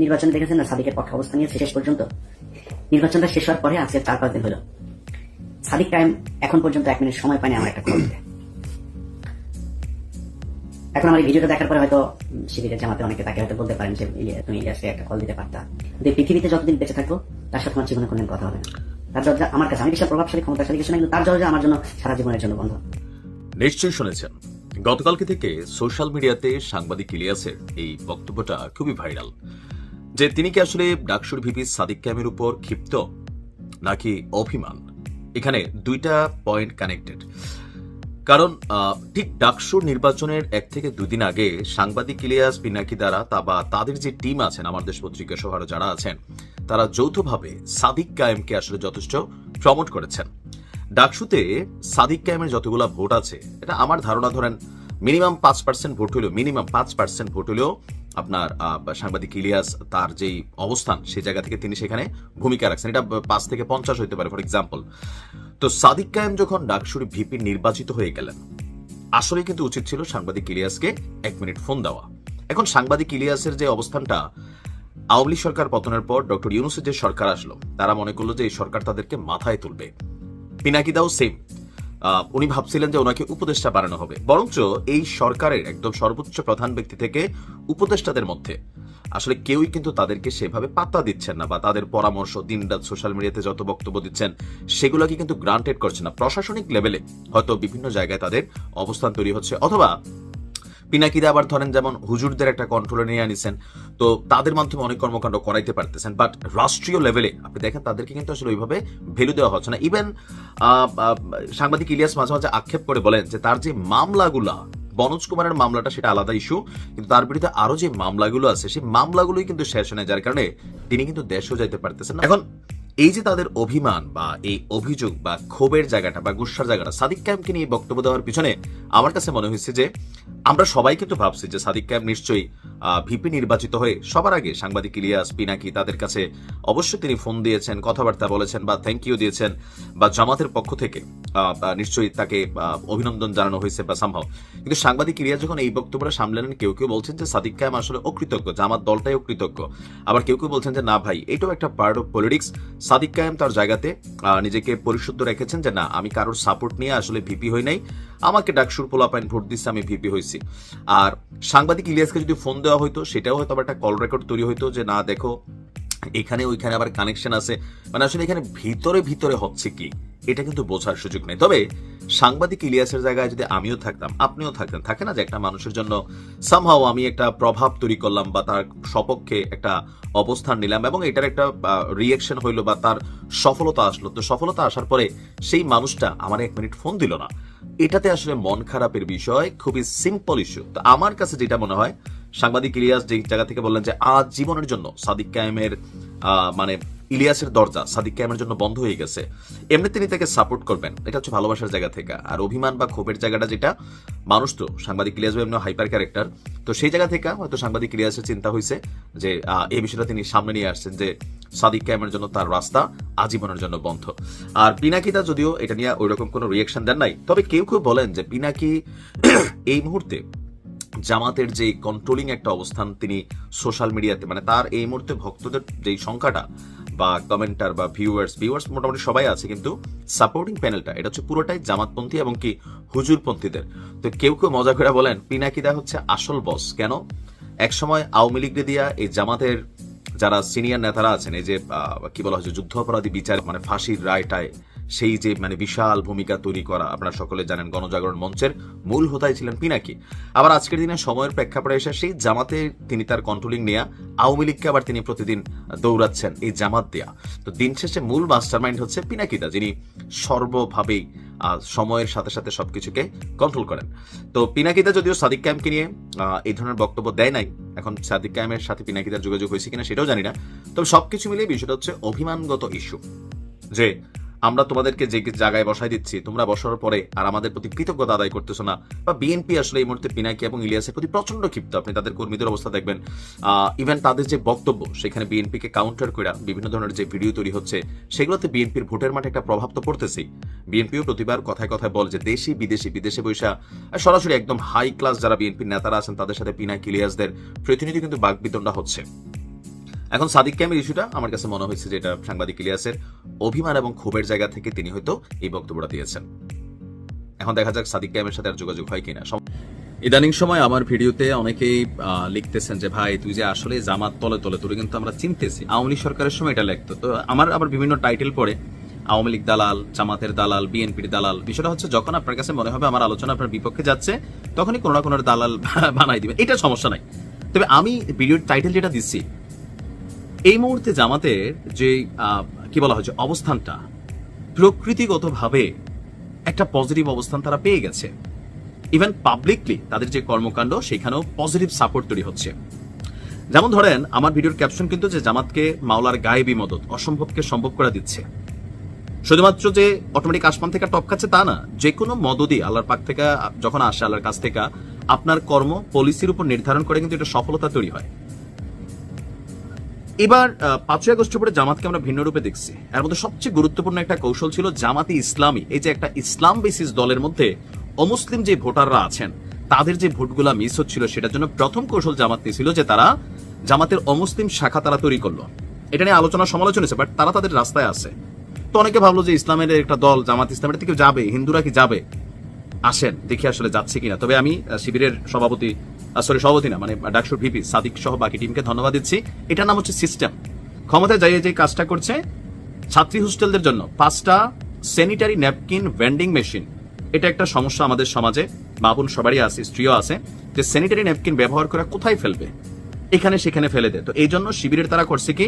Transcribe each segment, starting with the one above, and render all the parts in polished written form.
নির্বাচনে দেখেছেন না সাদিকের পক্ষে অবস্থান নিয়েছে শেষ পর্যন্ত। নির্বাচনটা শেষ হওয়ার পরে আজকে 4-5 দিন হলো সাদিক টাইম এখন পর্যন্ত 1 মিনিট সময় পায়নি আমার একটা কল দিতে। এখন আমার এই ভিডিওটা দেখার পরে হয়তো শিবিরের জামাতে অনেকে তাকে হয়তো বলতে পারেন যে তুমি ইলিয়াসকে একটা কল দিতে পারতা, কিন্তু পৃথিবীতে যতদিন বেঁচে থাকবো তার সাথে আমার জীবনে কোনদিন কথা হবে না। তার দরজা আমার কাছে, আমি বিশাল প্রভাবশালী ক্ষমতাশালী কিছু না, কিন্তু তার দরজা আমার জন্য সারা জীবনের জন্য বন্ধ। নিশ্চয়ই শুনেছেন, গতকালকে থেকে সোশ্যাল মিডিয়াতে সাংবাদিক ইলিয়াসের এই বক্তব্যটা খুবই ভাইরাল, যে তিনি কি আসলে ডাকসুর ভিপি সাদিক কায়েমের উপর ক্ষিপ্ত নাকি অভিমান। এখানে দুইটা পয়েন্ট কানেক্টেড। কারণ ঠিক ডাকসুর নির্বাচনের 1 থেকে 2 দিন আগে সাংবাদিক ইলিয়াস, পিনাকি দ্বারা বা তাদের যে টিম আছেন আমার দেশ পত্রিকা সহ আরো যারা আছেন, তারা যৌথভাবে সাদিক কায়েমকে আসলে যথেষ্ট প্রমোট করেছেন। ডাকসুতে সাদিক কায়েমের যতগুলো ভোট আছে, এটা আমার ধারণা ধরেন মিনিমাম 5% ভোট হলেও, মিনিমাম 5% ভোট হলেও আপনার সাংবাদিক ইলিয়াস তার যেই অবস্থান সেই জায়গা থেকে তিনি সেখানে ভূমিকা রাখছেন। এটা 5 থেকে 50 হইতে পারে ফর এক্সাম্পল। তো সাদিক কায়েম যখন ডাকসুর ভিপি নির্বাচিত হয়ে গেলেন, আসলে কিন্তু উচিত ছিল সাংবাদিক ইলিয়াসকে 1 মিনিট ফোন দেওয়া। এখন সাংবাদিক ইলিয়াসের যে অবস্থানটা, আওয়ামী লীগ সরকার পতনের পর ডক্টর ইউনূসের যে সরকার আসলো, তারা মনে করলো যে এই সরকার তাদেরকে মাথায় তুলবে। পিনাকিদাও সেম, উনি ভাবছিলেন যে ওনাকে উপদেষ্টা বানানো হবে, বরঞ্চ এই সরকারের একদম সর্বোচ্চ প্রধান ব্যক্তি থেকে উপদেষ্টাদের মধ্যে আসলে কেউই কিন্তু তাদেরকে সেভাবে পাত্তা দিচ্ছেন না, বা তাদের পরামর্শ দিনরাত সোশ্যাল মিডিয়াতে যত বক্তব্য দিচ্ছেন সেগুলোকে কিন্তু গ্রান্টেড করছে না। প্রশাসনিক লেভেলে হয়তো বিভিন্ন জায়গায় তাদের অবস্থান তৈরি হচ্ছে, অথবা পিনাকিদা আবার ধরেন যেমন হুজুরদের একটা কন্ট্রোলে নিয়ে আনিছেন, তো তাদের মাধ্যমে অনেক কর্মকাণ্ড করাইতে পারতেছেন। বাট রাষ্ট্রীয় লেভেলে আপনি দেখেন তাদেরকে কিন্তু আসলে ওইভাবে ভ্যালু দেওয়া হচ্ছে না। ইভেন সাংবাদিক ইলিয়াস মাঝে মাঝে আক্ষেপ করে বলেন যে তার যে মামলাগুলা, বনোজ কুমারের মামলাটা সেটা আলাদা ইস্যু, কিন্তু তার বিরুদ্ধে আরো যে মামলাগুলো আছে সেই মামলাগুলোই কিন্তু শেষ হয় না, যার কারণে তিনি কিন্তু দেশেও যাইতে পারতেছেন না। এখন এই যে তাদের অভিমান বা এই অভিযোগ বা ক্ষোভের জায়গাটা বা গুসার জায়গাটা, সাদিক কায়েমকে নিয়ে বক্তব্য দেওয়ার পিছনে আমার কাছে মনে হয়েছে যে আমরা সবাই কিন্তু ভাবছি যে সাদিক কায়েম নিশ্চয়ই ভিপি নির্বাচিত হয়ে সবার আগে সাংবাদিক ইলিয়াস, পিনাকি তাদের কাছে অবশ্যই তিনি ফোন দিয়েছেন, কথাবার্তা বলেছেন বা থ্যাংক ইউ দিয়েছেন, বা জামাতের পক্ষ থেকে নিশ্চয়ই তাকে অভিনন্দন জানানো হয়েছে বা সামহাও। কিন্তু সাংবাদিক ইলিয়াস যখন এই বক্তব্যটা সামলালেন, কেউ কেউ বলছেন যে সাদিক কায়েম আসলে অকৃতজ্ঞ, জামাত দলটাই অকৃতজ্ঞ। আবার কেউ কেউ বলছেন যে না ভাই, এটাও একটা পার্ট অফ পলিটিক্স। সাদিক কায়েম তার জায়গাতে নিজেকে পরিশুদ্ধ রেখেছেন যে না, আমি কারোর সাপোর্ট নিয়ে আসলে ভিপি হই নাই, আমাকে ডাকসুর পোলাপাইন ভোট দিচ্ছে, আমি ভিপি হয়েছি। আর সাংবাদিক ইলিয়াসকে যদি ফোন দেওয়া হইতো, সেটাও হয়তো একটা কল রেকর্ড তৈরি হইতো যে না দেখো এখানে ওইখানে আবার কানেকশন আছে, মানে আসলে এখানে ভিতরে ভিতরে হচ্ছে কি এটা কিন্তু বোঝার সুযোগ নেই। তবে সাংবাদিক ইলিয়াসের জায়গায় যদি আমিও থাকতাম, আপনিও থাকতেন, থাকে না যে একটা মানুষের জন্য সামহাও আমি একটা প্রভাব তৈরি করলাম বা তার সপক্ষে একটা অবস্থান নিলাম এবং এটার একটা রিয়েকশন হইলো বা তার সফলতা আসলো, তো সফলতা আসার পরে সেই মানুষটা আমার 1 মিনিট ফোন দিল না, এটাতে আসলে মন খারাপের বিষয়, খুবই সিম্পল ইস্যু। তো আমার কাছে যেটা মনে হয়, সাংবাদিক ইলিয়াস যে জায়গা থেকে বললেন যে আজ জীবনের জন্য সাদিক কায়েমের মানে ইলিয়াসের দরজা সাদিক কায়েমের জন্য বন্ধ হয়ে গেছে, এমনি তিনি তাকে সাপোর্ট করবেন, এটা হচ্ছে ভালোবাসার জায়গা থেকে। আর অভিমান বা ক্ষোভের জায়গাটা যেটা, মানুষ তো সাংবাদিক ইলিয়াস এমনি হাইপার ক্যারেক্টার, তো সেই জায়গা থেকে হয়তো সাংবাদিক ইলিয়াসের চিন্তা হয়েছে যে এই বিষয়টা তিনি সামনে নিয়ে আসছেন যে সাদিক কায়েমের জন্য তার রাস্তা আজীবনের জন্য বন্ধ। আর পিনাকিদা যদিও এটা নিয়ে ওইরকম কোনো রিয়েকশন দেন নাই, তবে কেউ কেউ বলেন যে পিনাকি এই মুহূর্তে জামাতের যে কন্ট্রোলিং একটা অবস্থান তিনি সোশ্যাল মিডিয়াতে, মানে তার এই মুহূর্তে ভক্তদের যেই সংখ্যাটা বা কমেন্টার বা ভিউয়ার্স মোটামুটি সবাই আছে, কিন্তু সাপোর্টিং প্যানেলটা এটা হচ্ছে পুরোটাই জামাতপন্থী এবং কি হুজুরপন্থীদের। তো কেউ কেউ মজা করে বলেন পিনাকিদা হচ্ছে আসল বস। কেন? একসময় আওয়ামী লীগকে দিয়া এই জামাতের যারা সিনিয়র নেতারা আছেন, এই যে কি বলা হচ্ছে যুদ্ধ অপরাধী বিচার, মানে ফাঁসির রায়টায় সেই যে মানে বিশাল ভূমিকা তৈরি করা, আপনারা সকলে জানেন গণজাগরণ মঞ্চের মূল হোতাই ছিলেন পিনাকি। আবার আজকের দিনে সময়ের প্রেক্ষাপটে এসে সেই জামাতে তিনি তার কন্ট্রোলিং নেয়া, আওয়ামী লীগকে আবার তিনি প্রতিদিন দৌড়াচ্ছেন এই জামাত দেয়া। তো দিন শেষে মূল মাস্টারমাইন্ড হচ্ছে পিনাকিদা, যিনি সর্বভাবেই সময়ের সাথে সাথে সবকিছুকে কন্ট্রোল করেন। তো পিনাকিদা যদিও সাদিক কায়েমকে নিয়ে এই ধরনের বক্তব্য দেয় নাই, এখন সাদিক কায়েমের সাথে পিনাকিদার যোগাযোগ হয়েছে কিনা সেটাও জানি না। তবে সবকিছু মিলিয়ে বিষয়টা হচ্ছে অভিমানগত ইস্যু, যে আমরা তোমাদেরকে যে জায়গায় বসাই দিচ্ছি, তোমরা বসার পরে আর আমাদের প্রতি কৃতজ্ঞতা আদায় করতেছো না। বা বিএনপি আসলে এই মুহূর্তে পিনাকি এবং ইলিয়াসের প্রতি প্রচন্ড ক্ষিপ্ত। আপনি তাদের কর্মীদের অবস্থা দেখবেন, ইভেন তাদের যে বক্তব্য সেখানে বিএনপিকে কাউন্টার করে বিভিন্ন ধরনের যে ভিডিও তৈরি হচ্ছে, সেগুলোতে বিএনপির ভোটের মাঠে একটা প্রভাব তো পড়তেছেই। বিএনপিও প্রতিবার কথায় কথায় বলে যে দেশি বিদেশে বৈশা সরাসরি একদম হাই ক্লাস যারা বিএনপির নেতারা আছেন তাদের সাথে পিনাকি ইলিয়াসদের প্রতিনিধি কিন্তু বাকবিতণ্ডা হচ্ছে। এখন সাদিক ক্যামের ইস্যুটা আমার কাছে মনে হয়েছে যে এটা সাংবাদিক ইলিয়াসের অভিমান এবং ক্ষোভের জায়গা থেকে তিনি হয়তো এই বক্তব্যটা দিয়েছেন। এখন দেখা যাক সাদিক ক্যামের সাথে আর যোগাযোগ হয় কিনা। ইদানিং সময় আমার ভিডিওতে অনেকেই লিখতেছেন যে ভাই তুই যে আসলে জামাত তলে তলে, তোর কিন্তু আমরা চিনতেছি, আওয়ামী লীগ সরকারের সময় এটা লিখতো। তো আমার আবার বিভিন্ন টাইটেল পড়ে, আওয়ামী লীগ দালাল, জামাতের দালাল, বিএনপির দালাল। বিষয়টা হচ্ছে যখন আপনার কাছে মনে হবে আমার আলোচনা আপনার বিপক্ষে যাচ্ছে, তখনই কোনো না কোনো দালাল বানাই দিবেন, এটা সমস্যা নাই। তবে আমি ভিডিওর টাইটেল যেটা দিচ্ছি, এই মুহূর্তে জামাতের যে কি বলা হয়েছে অবস্থানটা, প্রকৃতিগতভাবে একটা পজিটিভ অবস্থান তারা পেয়ে গেছে। ইভেন পাবলিকলি তাদের যে কর্মকাণ্ড সেখানেও পজিটিভ সাপোর্ট তৈরি হচ্ছে। যেমন ধরেন আমার ভিডিওর ক্যাপশন কিন্তু যে জামাতকে মাওলার গায়েবী মদত, অসম্ভবকে সম্ভব করে দিচ্ছে। শুধুমাত্র যে অটোমেটিক আসমান থেকে টপকাচ্ছে তা না, যে কোনো মদতই আল্লাহর পাক থেকে যখন আসে, আল্লাহর কাছ থেকে আপনার কর্ম পলিসির উপর নির্ধারণ করে কিন্তু এটা সফলতা তৈরি হয়। এবার 5ই আগস্টের পরে জামাতকে আমরা ভিন্ন রূপে দেখছি। এর মধ্যে সবচেয়ে গুরুত্বপূর্ণ একটা কৌশল ছিল জামাতে ইসলামী, এই যে একটা ইসলাম বেসিস দলের মধ্যে অমুসলিম যে ভোটাররা আছেন তাদের যে ভোটগুলা মিস হচ্ছিল, সেটার জন্য প্রথম কৌশল জামাত নিয়েছিল যে তারা জামাতের অমুসলিম শাখা তারা তৈরি করলো। এটা নিয়ে আলোচনা সমালোচনা হয়েছে, বাট তারা তাদের রাস্তায় আছে। তো অনেকে ভাবলো যে ইসলামের একটা দল জামাত ইসলামের থেকে যাবে, হিন্দুরা কি যাবে, আসেন দেখি আসলে যাচ্ছে কিনা। তবে আমি শিবিরের সভাপতি না মানে ডাকসুর ভিপি সাদিক সহ বাকি টিমকে ধন্যবাদ দিচ্ছি। এটার নাম হচ্ছে সিস্টেম। ক্ষমতায় যাইয়ে যে কাজটা করছে, ছাত্রী হোস্টেলদের জন্য 5টা স্যানিটারি ন্যাপকিন ভেন্ডিং মেশিন, এটা একটা সমস্যা আমাদের সমাজে, মা বোন সবারই আছে, স্ত্রীও আছে, যে স্যানিটারি ন্যাপকিন ব্যবহার করে কোথায় ফেলবে, এখানে সেখানে ফেলে দেয়। তো এই জন্য শিবিরের তারা করছে কি,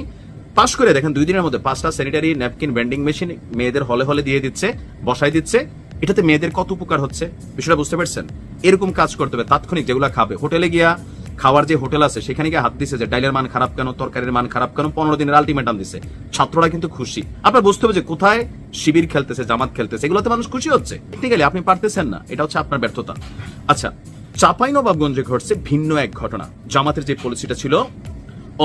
পাশ করে দেখেন 2 দিনের মধ্যে 5টা স্যানিটারি ন্যাপকিন ভেন্ডিং মেশিন মেয়েদের হলে হলে দিয়ে দিচ্ছে, বসাই দিচ্ছে। এটাতে মেয়েদের কত উপকার হচ্ছে বিষয়টা বুঝতে পারছেন? এরকম কাজ করতে হবে তাৎক্ষণিক। যেগুলো খাবে, হোটেলে গিয়া খাওয়ার যে হোটেল আছে সেখানে গিয়ে হাত দিছে যে ডাইলের মান খারাপ কেন, তরকারির মান খারাপ কেন, 15 দিনের আলটিমেটাম দিছে। ছাত্ররা কিন্তু খুশি। আপনার বুঝতে হবে যে কোথায় শিবির খেলতেছে, জামাত খেলতেছে, এগুলোতে মানুষ খুশি হচ্ছে। টেকনিক্যালি আপনি পারতেছেন না, এটা হচ্ছে আপনার ব্যর্থতা। আচ্ছা, চাঁপাইনবাবগঞ্জে ঘটছে ভিন্ন এক ঘটনা। জামাতের যে পলিসিটা ছিল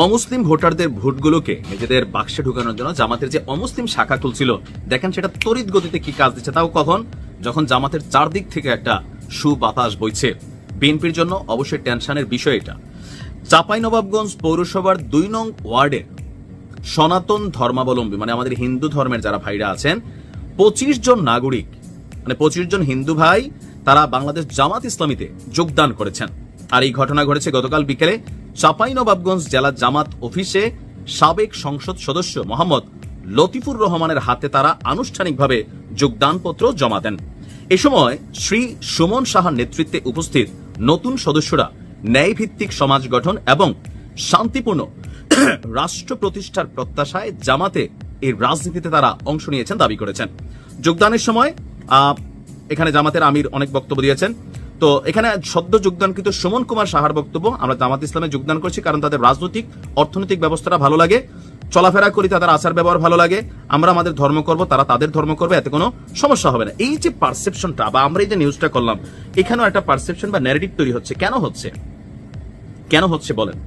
অমুসলিম ভোটারদের ভোটগুলোকে নিজেদের বাক্সে ঢুকানোর জন্য জামাতের যে অমুসলিম শাখা খুলছিল, দেখেন সেটা তড়িৎ গতিতে কি কাজ দিচ্ছে। তাও কখন? যখন জামাতের চারদিক থেকে একটা সুবাতাস বইছে। বিএনপির জন্য অবশ্যই টেনশনের বিষয় এটা। চাঁপাইনবাবগঞ্জ পৌরসভার 2 নং ওয়ার্ডের সনাতন ধর্মাবলম্বী মানে আমাদের হিন্দু ধর্মের যারা ভাইরা আছেন, 25 জন নাগরিক মানে 25 জন হিন্দু ভাই তারা বাংলাদেশ জামাত ইসলামীতে যোগদান করেছেন। আর এই ঘটনা ঘটেছে গতকাল বিকেলে চাঁপাইনবাবগঞ্জ জেলা জামাত অফিসে। সাবেক সংসদ সদস্য মোহাম্মদ লতিফুর রহমানের হাতে তারা আনুষ্ঠানিকভাবে যোগদানপত্র জমা দেন। এ সময় শ্রী সুমন সাহার নেতৃত্বে উপস্থিত নতুন সদস্যরা ন্যায়ভিত্তিক সমাজ গঠন এবং শান্তিপূর্ণ রাষ্ট্র প্রতিষ্ঠার প্রত্যাশায় জামাতে এই রাজনীতিতে তারা অংশ নিয়েছেন দাবি করেছেন। যোগদানের সময় এখানে জামাতের আমির অনেক বক্তব্য দিয়েছেন। তো এখানে সদ্য যোগদানকৃত সুমন কুমার সাহার বক্তব্য, আমরা জামাত ইসলামে যোগদান করছি কারণ তাদের রাজনৈতিক অর্থনৈতিক ব্যবস্থাটা ভালো লাগে, চলাফেরা করি, তাদের আচার ব্যবহার ভালো লাগে, আমরা আমাদের ধর্ম করব, তারা তাদের ধর্ম করবে, এতে কোনো সমস্যা হবে না। এই যে পারসেপশনটা বা আমরা এই যে নিউজটা করলাম, এখানেও একটা পারসেপশন বা ন্যারেটিভ তৈরি হচ্ছে। কেন হচ্ছে বলেন?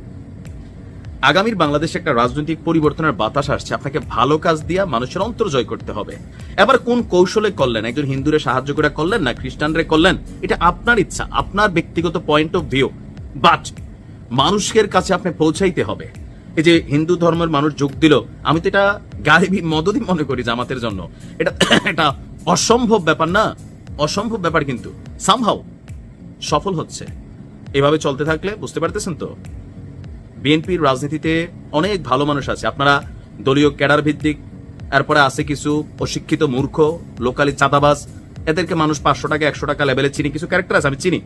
আগামীর বাংলাদেশে একটা রাজনৈতিক পরিবর্তনের বাতাস আসছে। আপনাকে ভালো কাজ দিয়া মানুষের অন্তর জয় করতে হবে। এবার কোন কৌশলে করলেন, একজন হিন্দুরে সাহায্য করে করলেন না খ্রিস্টানরে করলেন, এটা আপনার ইচ্ছা, আপনার ব্যক্তিগত পয়েন্ট অফ ভিউ, বাট মানুষের কাছে আপনি পৌঁছাইতে হবে। এই যে হিন্দু ধর্মের মানুষ যোগ দিল, আমি তো এটা গায়েবী মদতই মনে করি জামাতের জন্য। এটা অসম্ভব ব্যাপার না, অসম্ভব ব্যাপার, কিন্তু সামহাউ সফল হচ্ছে। এভাবে চলতে থাকলে বুঝতে পারতেছেন তো, বিএনপির রাজনীতিতে অনেক ভালো মানুষ আছে, আপনারা দলীয় ক্যাডার ভিত্তিক, এরপরে আছে কিছু অশিক্ষিত মূর্খ লোকালি চাঁদাবাজ, এদেরকে মানুষ 500 টাকা 100 টাকা লেভেলে চিনি, কিছু ক্যারেক্টার আছে আমি চিনি,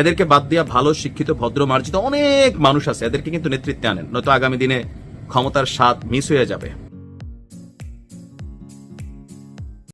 এদেরকে বাদ দিয়া ভালো শিক্ষিত ভদ্র মার্জিত অনেক মানুষ আছে, এদেরকে কিন্তু নেতৃত্বে আনেন, নয়তো আগামী দিনে ক্ষমতার স্বাদ মিস হয়ে যাবে।